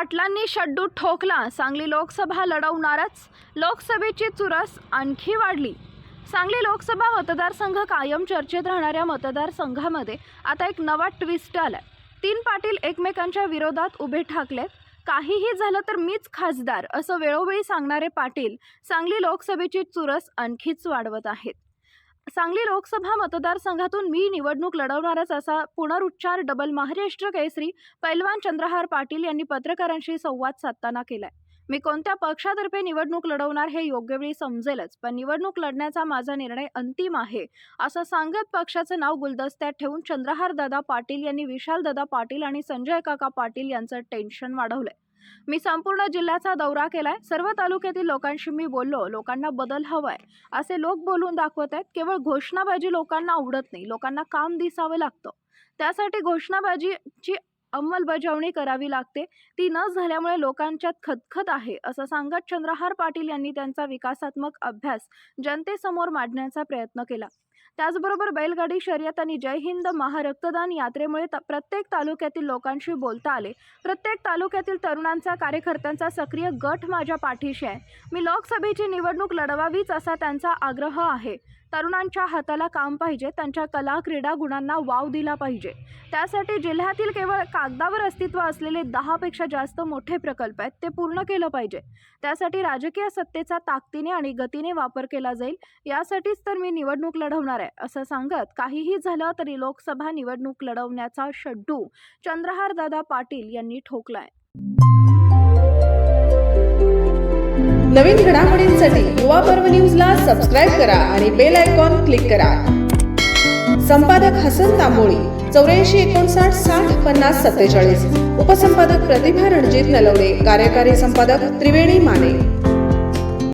पाटलांनी शड्डू ठोकला, सांगली लोकसभा लढवणारच, लोकसभेची चुरस आणखी वाढली। सांगली लोकसभा मतदारसंघ कायम चर्चेत राहणाऱ्या मतदारसंघामध्ये आता एक नवा ट्विस्ट आलाय। 3 पाटील एकमेकांच्या विरोधात उभे ठाकलेत। काहीही झालं तर मीच खासदार असं वेळोवेळी सांगणारे पाटील सांगली लोकसभेची चुरस आणखीच वाढवत आहेत। सांगली लोकसभा मतदारसंघातून मी निवडणूक लढवणारच असा पुनरुच्चार डबल महाराष्ट्र केसरी पैलवान चंद्रहार पाटील यांनी पत्रकारांशी संवाद साधताना केलाय। मी कोणत्या पक्षातर्फे निवडणूक लढवणार हे योग्य वेळी समजेलच, पण निवडणूक लढण्याचा माझा निर्णय अंतिम आहे असं सांगत पक्षाचं नाव गुलदस्त्यात ठेवून चंद्रहार दादा पाटील यांनी विशाल दादा पाटील आणि संजय काका पाटील यांचं टेन्शन वाढवलंय। मी संपूर्ण जिल्ह्याचा दौरा केलाय, सर्व तालुक्यातील लोकांशी मी बोललो, लोकांना बदल हवाय असे लोक बोलून दाखवत आहेत। केवळ घोषणाबाजी लोकांना आवडत नाही, लोकांना काम दिसावं लागतं, त्यासाठी घोषणाबाजीची अंमलबजावणी करावी लागते। ती न झाल्यामुळे लोकांच्यात खदखद आहे असं सांगत चंद्रहार पाटील यांनी त्यांचा विकासात्मक अभ्यास जनतेसमोर मांडण्याचा प्रयत्न केला। त्याचबरोबर बैलगाडी शर्यत आणि जय हिंद महारक्तदान यात्रेमुळे प्रत्येक तालुक्यातील लोकांशी बोलता आले। प्रत्येक तालुक्यातील तरुणांचा कार्यकर्त्यांचा सक्रिय गट माझ्या पाठीशी आहे। मी लोकसभेची निवडणूक लढवावीच असा त्यांचा आग्रह आहे। तरुणांच्या हाताला काम पाहिजे, त्यांच्या कला क्रीडा गुणांना वाव दिला पाहिजे। त्यासाठी जिल्ह्यातील केवळ कागदावर अस्तित्व असलेले 10 पेक्षा जास्त मोठे प्रकल्प आहेत, ते पूर्ण केलं पाहिजे। त्यासाठी राजकीय सत्तेचा ताकदीने आणि गतीने वापर केला जाईल, यासाठीच तर मी निवडणूक लढवणार आहे असं सांगत काहीही झालं तरी लोकसभा निवडणूक लढवण्याचा शड्डू चंद्रहार दादा पाटील यांनी ठोकलाय। नवीन घडामोडींसाठी युवा पर्व न्यूजला सबस्क्राईब करा आणि बेल आयकॉन क्लिक करा। संपादक हसन तांबोळी 84 59 60 50 47। उपसंपादक प्रतिभा रणजित नलवडे। कार्यकारी संपादक त्रिवेणी माने।